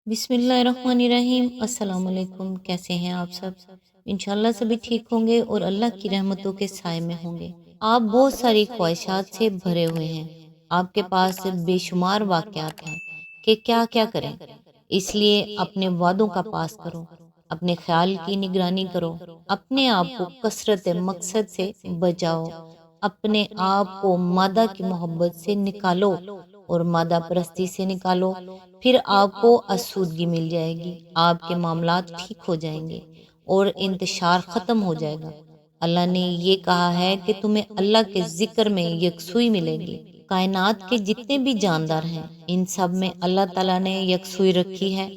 बिस्मिल्लाहिर्रहमानिर्रहीम। अस्सलाम वालेकुम। कैसे हैं आप सब? इंशाल्लाह सभी ठीक होंगे और अल्लाह की रहमतों के साए में होंगे। आप बहुत सारी ख्वाहिशात से भरे हुए हैं। आपके पास बेशुमार वाक़यात हैं कि क्या क्या करें। इसलिए अपने वादों का पास करो, अपने ख्याल की निगरानी करो, अपने आप को कसरत मकसद से बचाओ, अपने आप को मादा की मोहब्बत से निकालो और मादा परस्ती से निकालो। फिर आपको आसूदगी मिल जाएगी, आपके मामलात ठीक हो जाएंगे और इंतशार ख़त्म हो जाएगा। अल्लाह ने ये कहा है कि तुम्हें अल्लाह के ज़िक्र में यकसुई मिलेगी। कायनात के जितने भी जानदार हैं, इन सब में अल्लाह ताला ने यकसुई रखी है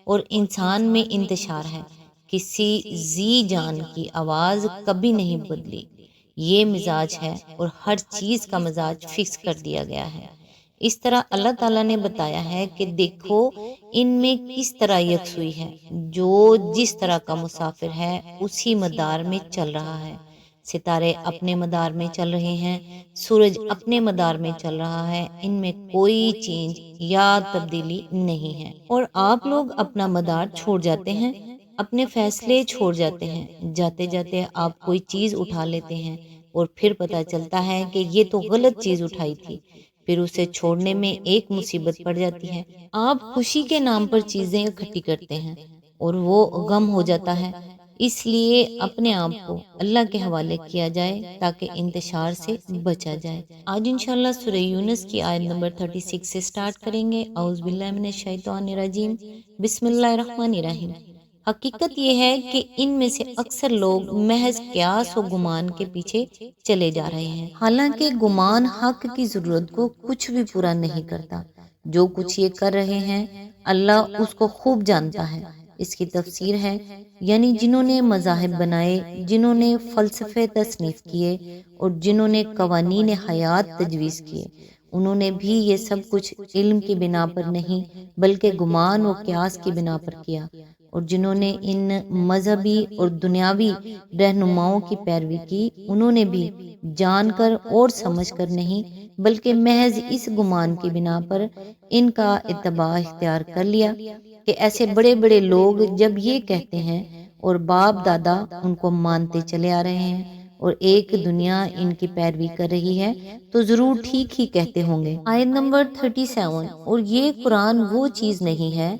और इंसान में इंतशार है। किसी जी जान की आवाज़ कभी नहीं बदली। ये मिजाज है और हर चीज़ का मिजाज फिक्स कर दिया गया है। इस तरह अल्लाह ताला ने बताया है कि देखो इनमें किस तरह यकसुई है। जो जिस तरह का मुसाफिर है उसी मदार में चल रहा है। सितारे अपने मदार में चल रहे हैं, सूरज अपने मदार में चल रहा है। इनमें कोई चेंज या तब्दीली नहीं है। और आप लोग अपना मदार छोड़ जाते हैं, अपने फैसले छोड़ जाते हैं। जाते जाते आप कोई चीज़ उठा लेते हैं और फिर पता चलता है कि ये तो गलत चीज़ उठाई थी। फिर उसे छोड़ने में एक मुसीबत पड़ जाती है। आप खुशी के नाम पर चीज़ें इकट्ठी करते हैं और वो गम हो जाता है। इसलिए अपने आप को अल्लाह के हवाले किया जाए ताकि इंतशार से बचा जाए। आज इंशाल्लाह सूरह यूनुस की आयत नंबर 36 से स्टार्ट करेंगे। औज़ु बिल्लाहि मिनश शैतानिर रजीम। बिस्मिल्लाहिर्रहमानिर्रहीम। हकीकत यह है कि इनमें से अक्सर लोग महज क्यास और गुमान के पीछे चले जा रहे हैं। हालांकि गुमान हक की जरूरत को कुछ भी पूरा नहीं करता। जो कुछ ये कर रहे हैं अल्लाह उसको खूब जानता है। इसकी तफसीर है, यानी जिन्होंने मज़ाहिब बनाए, जिन्होंने फ़लसफ़े तसनीफ़ किए और जिन्होंने कवानीन हयात तजवीज़ किए, उन्होंने भी ये सब कुछ इल्म की बिना पर नहीं बल्कि गुमान और क्यास की बिना पर किया। और जिन्होंने इन मजहबी और दुनियावी रहनुमाओं की पैरवी की, उन्होंने भी जानकर और समझकर नहीं बल्कि महज इस गुमान की बिना पर इनका इत्तबा इख्तियार कर लिया कि ऐसे बड़े बड़े लोग जब ये कहते हैं और बाप दादा उनको मानते चले आ रहे हैं और एक दुनिया इनकी पैरवी कर रही है, तो जरूर ठीक ही कहते होंगे। आयत नंबर 37। और ये कुरान वो चीज नहीं है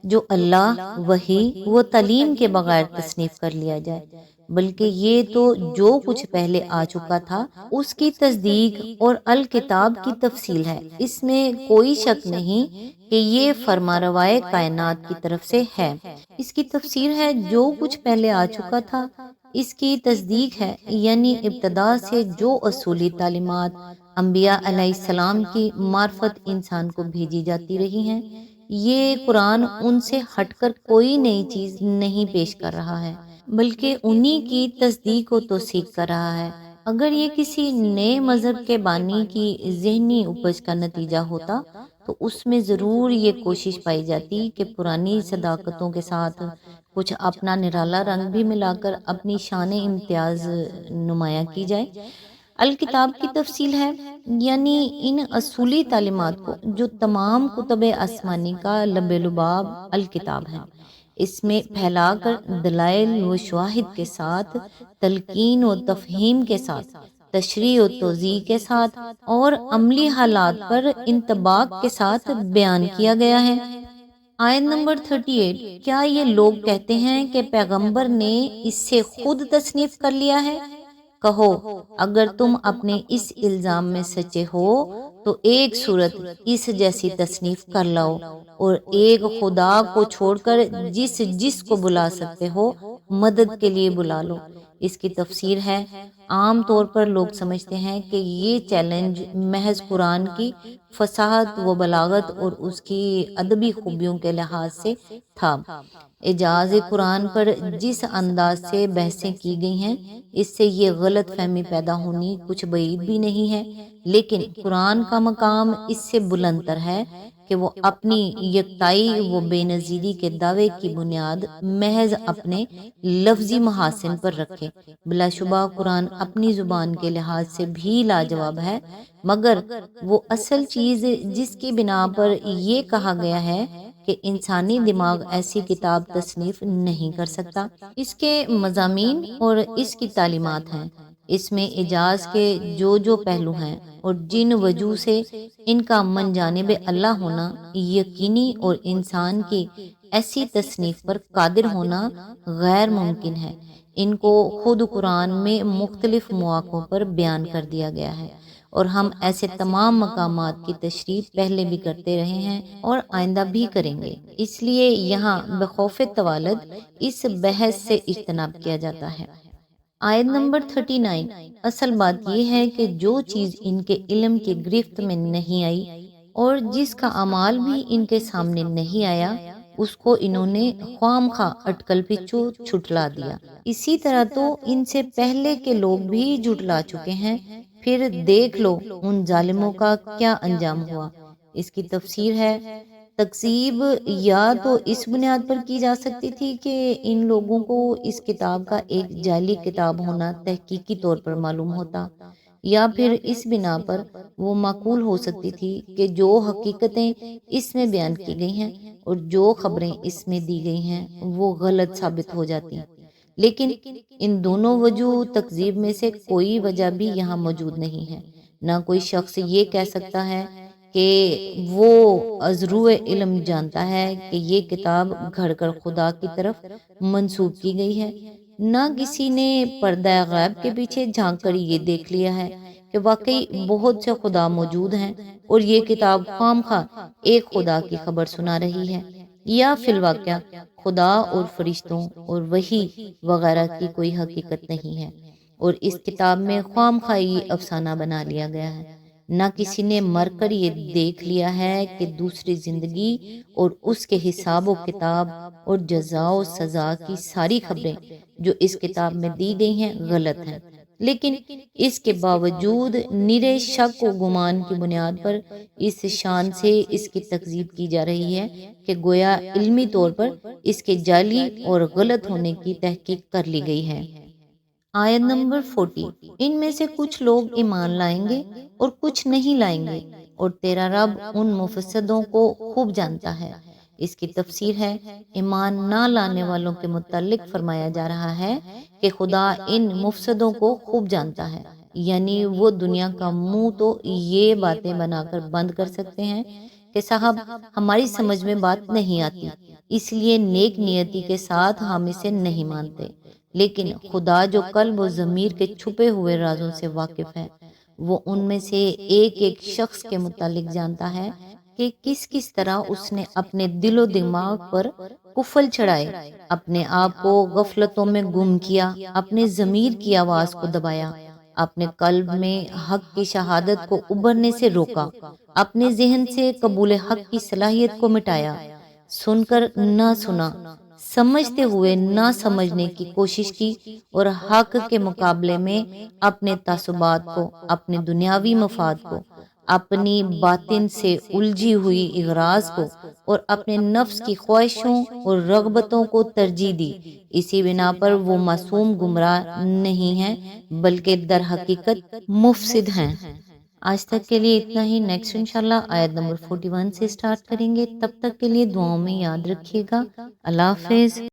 जो अल्लाह वही वो तालीम के बगैर तसनीफ कर लिया जाए, बल्कि ये तो जो कुछ पहले आ चुका था उसकी तस्दीक और अल किताब की तफसील है। इसमें कोई शक नहीं कि ये फरमारवाए कायनात की तरफ से है। इसकी तफसीर है जो कुछ पहले आ चुका था। इसकी तस्दीक है, यानी इब्तदा से जो असूली तालीमात अम्बिया अलैहिस्सलाम की मार्फत इंसान को भेजी जाती रही हैं, ये कुरान उनसे हटकर कोई नई चीज नहीं पेश कर रहा है बल्कि उन्हीं की तस्दीक व तौसीक कर रहा है। अगर ये किसी नए मजहब के बानी की जहनी उपज का नतीजा होता तो उसमें ज़रूर ये कोशिश पाई जाती कि पुरानी सदाकतों के साथ कुछ अपना निराला रंग भी मिलाकर अपनी शान इम्तियाज़ नुमाया की जाए। अल किताब की तफसील है, यानी इन असूली तालीमात को जो तमाम कुतुब आसमानी का लबे-लुबाब अल किताब है, इसमें फैलाकर दलाइल व शवाहिद के साथ, तलकीन व तफहीम के साथ, तशरीह व तौज़ीह के साथ और अमली हालात पर इंतबाक के साथ बयान किया गया है। आयत नंबर 38। क्या ये लोग कहते हैं कि पैगंबर ने इससे खुद तसनीफ कर लिया है? कहो, अगर तुम अपने इस इल्जाम में सच्चे हो तो एक सूरत इस जैसी तसनीफ कर लाओ और एक खुदा को छोड़कर जिस जिस को बुला सकते हो मदद के लिए बुला लो। इसकी तफसीर है, आम तौर पर लोग समझते हैं कि ये चैलेंज महज कुरान की फसाहत व बलागत और उसकी अदबी खूबियों के लिहाज से था। एजाज कुरान पर जिस अंदाज से बहसें की गई हैं, इससे ये गलत फहमी पैदा होनी कुछ बईद भी नहीं है। लेकिन कुरान का मकाम इससे बुलंदतर है कि वो अपनी यकताई व बेनज़ीरी के दावे की बुनियाद महज अपने लफ्जी महासिन पर रखे। बिलाशुबा कुरान अपनी जुबान के लिहाज से भी लाजवाब है, मगर वो असल चीज़ जिसकी बिना पर ये कहा गया है کہ انسانی دماغ ایسی کتاب تصنیف نہیں کر سکتا۔ اس کے مضامین اور اس کی تعلیمات ہیں، اس میں اعجاز کے جو پہلو ہیں اور جن وجوہ سے ان کا من جانب اللہ ہونا یقینی اور انسان کی ایسی تصنیف پر قادر ہونا غیر ممکن ہے، ان کو خود قرآن میں مختلف مواقعوں پر بیان کر دیا گیا ہے، اور ہم ایسے تمام مقامات کی تشریح پہلے بھی کرتے رہے ہیں اور آئندہ بھی کریں گے، اس لیے یہاں بخوف طوالد اس بحث سے اجتناب کیا جاتا ہے۔ آیت نمبر 39، اصل بات یہ ہے کہ جو چیز ان کے علم کی گرفت میں نہیں آئی اور جس کا اعمال بھی ان کے سامنے نہیں آیا، اس کو انہوں نے خواہ مخواہ اٹکل پچو چھٹلا دیا۔ اسی طرح تو ان سے پہلے کے لوگ بھی جھٹلا چکے ہیں، پھر دیکھ لو ان ظالموں کا کیا انجام ہوا۔ اس کی تفسیر ہے، تکذیب یا تو اس بنیاد پر کی جا سکتی تھی کہ ان لوگوں کو اس کتاب کا ایک جعلی کتاب ہونا تحقیقی طور پر معلوم ہوتا، یا پھر اس بنا پر وہ معقول ہو سکتی تھی کہ جو حقیقتیں اس میں بیان کی گئی ہیں اور جو خبریں اس میں دی گئی ہیں وہ غلط ثابت ہو جاتی، لیکن ان دونوں وجوہ تکذیب میں سے کوئی وجہ بھی یہاں موجود نہیں ہے۔ نہ کوئی شخص یہ کہہ سکتا ہے کہ وہ ازرو علم جانتا ہے کہ یہ کتاب گھڑ کر خدا کی طرف منسوب کی گئی ہے، نہ کسی نے پردہ غیب کے پیچھے جھانک کر یہ دیکھ لیا ہے کہ واقعی بہت سے خدا موجود ہیں اور یہ کتاب خواہ ایک خدا کی خبر سنا رہی ہے، یا فی الواقع خدا اور فرشتوں اور وحی وغیرہ کی کوئی حقیقت نہیں ہے، اور اس کتاب میں خواہ یہ افسانہ بنا لیا گیا ہے۔ نہ کسی نے مر کر یہ دیکھ لیا ہے کہ دوسری زندگی اور اس کے حساب و کتاب اور جزا و سزا کی ساری خبریں جو اس کتاب میں دی گئی ہیں غلط ہیں، لیکن اس کے باوجود نرے شک و گمان کی بنیاد پر اس شان سے اس کی تکذیب کی جا رہی ہے کہ گویا علمی طور پر اس کے جعلی اور غلط ہونے کی تحقیق کر لی گئی ہے۔ آیت نمبر 40، ان میں سے کچھ لوگ ایمان لائیں گے اور کچھ نہیں لائیں گے، اور تیرا رب ان مفسدوں کو خوب جانتا ہے۔ اس کی تفسیر ہے، ایمان نہ لانے والوں کے متعلق فرمایا جا رہا ہے کہ خدا ان مفسدوں کو خوب جانتا ہے، یعنی وہ دنیا کا منہ تو یہ باتیں بنا کر بند کر سکتے ہیں کہ صاحب ہماری سمجھ میں بات نہیں آتی، اس لیے نیک نیتی کے ساتھ ہم اسے نہیں مانتے، لیکن خدا جو قلب و ضمیر کے چھپے ہوئے رازوں سے واقف ہے، وہ ان میں سے ایک ایک شخص کے متعلق جانتا ہے کہ کس طرح اس نے اپنے دل و دماغ پر کفل چڑھائے، اپنے آپ کو غفلتوں میں گم کیا، اپنے ضمیر کی آواز کو دبایا، اپنے قلب میں حق کی شہادت کو ابھرنے سے روکا، اپنے ذہن سے قبول حق کی صلاحیت کو مٹایا، سن کر نہ سنا، سمجھتے ہوئے نہ سمجھنے کی کوشش کی، اور حق کے مقابلے میں اپنے تعصبات کو، اپنے دنیاوی مفاد کو، اپنی باطن سے الجھی ہوئی اغراض کو اور اپنے نفس کی خواہشوں اور رغبتوں کو ترجیح دی، اسی بنا پر وہ معصوم گمراہ نہیں ہیں بلکہ در حقیقت مفسد ہیں۔ آج تک کے لیے اتنا ہی، نیکسٹ انشاءاللہ آیت نمبر 41 سے سٹارٹ کریں گے، تب تک کے لیے دعاؤں میں یاد رکھیے گا۔ اللہ حافظ۔